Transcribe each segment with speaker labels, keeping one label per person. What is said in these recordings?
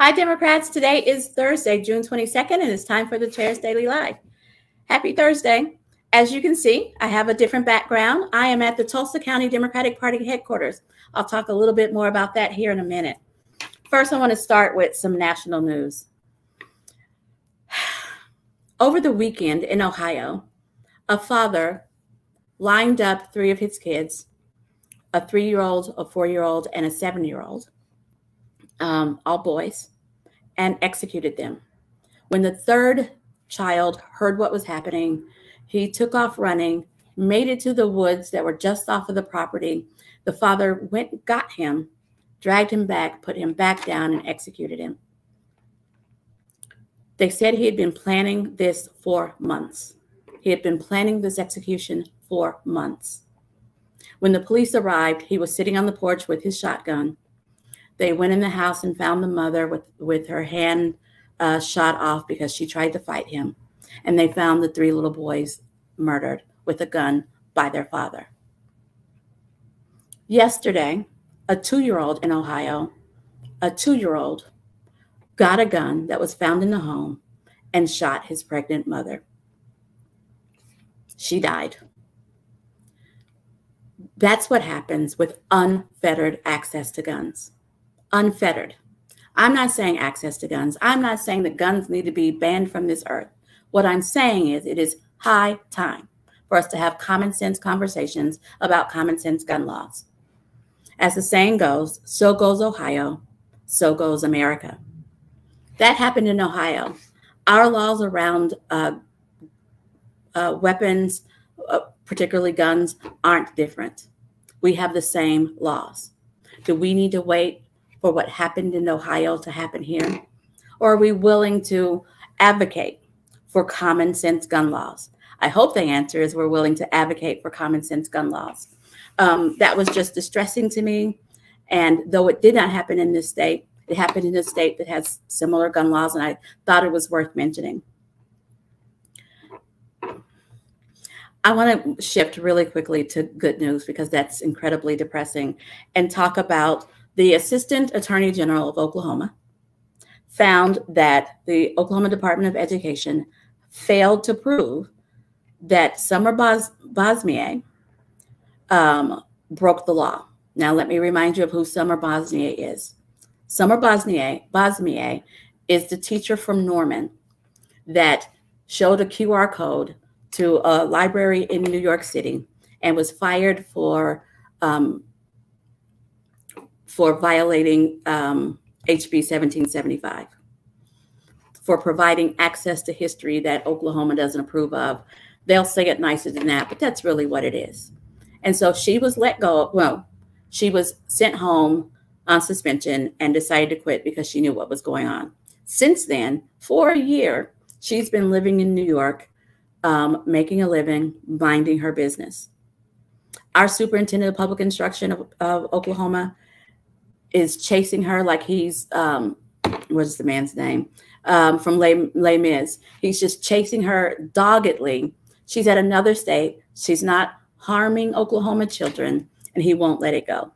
Speaker 1: Hi, Democrats. Today is Thursday, June 22nd, and it's time for the Chair's Daily Live. Happy Thursday. As you can see, I have a different background. I am at the Tulsa County Democratic Party headquarters. I'll talk a little bit more about that here in a minute. First, I want to start with some national news. Over the weekend in Ohio, a father lined up 3 of his kids, a 3-year-old, a 4-year-old, and a 7-year-old, all boys, and executed them. When the 3rd child heard what was happening, he took off running, made it to the woods that were just off of the property. The father went, got him, dragged him back, put him back down, and executed him. They said he had been planning this for months. He had been planning this execution for months. When the police arrived, he was sitting on the porch with his shotgun. They went in the house and found the mother with her hand shot off because she tried to fight him. And they found the 3 little boys murdered with a gun by their father. Yesterday, a 2-year-old in Ohio, a 2-year-old got a gun that was found in the home and shot his pregnant mother. She died. That's what happens with unfettered access to guns. Unfettered. I'm not saying access to guns. I'm not saying that guns need to be banned from this earth. What I'm saying is it is high time for us to have common sense conversations about common sense gun laws. As the saying goes, so goes Ohio, so goes America. That happened in Ohio. Our laws around weapons, particularly guns, aren't different. We have the same laws. Do we need to wait for what happened in Ohio to happen here? Or are we willing to advocate for common sense gun laws? I hope the answer is we're willing to advocate for common sense gun laws. That was just distressing to me. And though it did not happen in this state, it happened in a state that has similar gun laws, and I thought it was worth mentioning. I want to shift really quickly to good news because that's incredibly depressing, and talk about the Assistant Attorney General of Oklahoma found that the Oklahoma Department of Education failed to prove that Summer Bosnier broke the law. Now, let me remind you of who Summer Bosnier is. Summer Bosnier is the teacher from Norman that showed a QR code to a library in New York City and was fired for violating HB 1775, for providing access to history that Oklahoma doesn't approve of. They'll say it nicer than that, but that's really what it is. And so she was let go. Well, she was sent home on suspension and decided to quit because she knew what was going on. Since then, for a year, she's been living in New York, making a living, minding her business. Our superintendent of public instruction of Oklahoma is chasing her like he's, what's the man's name? From Les Mis. He's just chasing her doggedly. She's at another state. She's not harming Oklahoma children, and he won't let it go.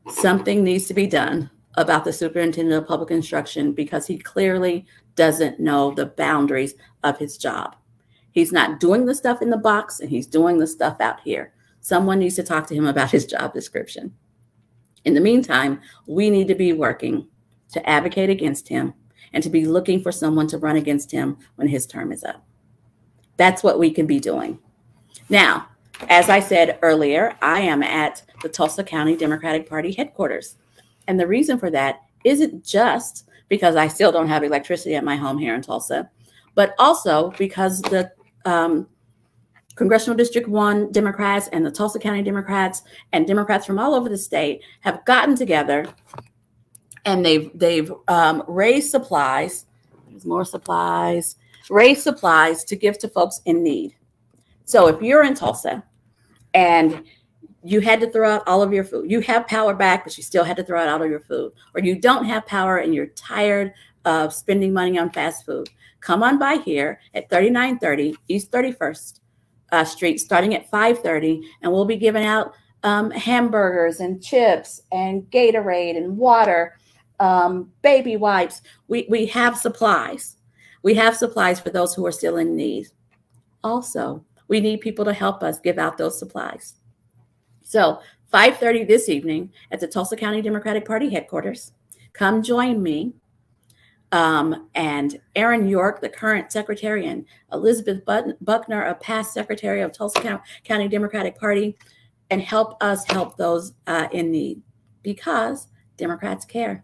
Speaker 1: Something needs to be done about the superintendent of public instruction because he clearly doesn't know the boundaries of his job. He's not doing the stuff in the box, and he's doing the stuff out here. Someone needs to talk to him about his job description. In the meantime, we need to be working to advocate against him and to be looking for someone to run against him when his term is up. That's what we can be doing. Now, as I said earlier, I am at the Tulsa County Democratic Party headquarters. And the reason for that isn't just because I still don't have electricity at my home here in Tulsa, but also because the Congressional District 1 Democrats and the Tulsa County Democrats and Democrats from all over the state have gotten together, and they've raised supplies. There's more supplies. Raised supplies to give to folks in need. So if you're in Tulsa and you had to throw out all of your food, you have power back, but you still had to throw out all of your food, or you don't have power and you're tired of spending money on fast food, come on by here at 3930 East 31st Street, starting at 5:30, and we'll be giving out hamburgers and chips and Gatorade and water baby wipes. We have supplies. We have supplies for those who are still in need. Also, we need people to help us give out those supplies. So 5:30 this evening at the Tulsa County Democratic Party headquarters. Come join me and Aaron York, the current secretary, and Elizabeth Buckner, a past secretary of Tulsa County Democratic Party, and help us help those in need, because Democrats care.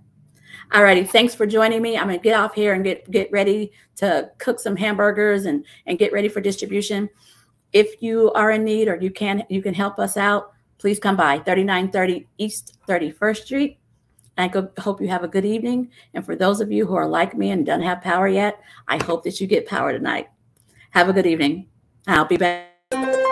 Speaker 1: All righty, thanks for joining me. I'm gonna get off here and get ready to cook some hamburgers and get ready for distribution. If you are in need or you can help us out, please come by 3930 East 31st Street. I hope you have a good evening. And for those of you who are like me and don't have power yet, I hope that you get power tonight. Have a good evening. I'll be back.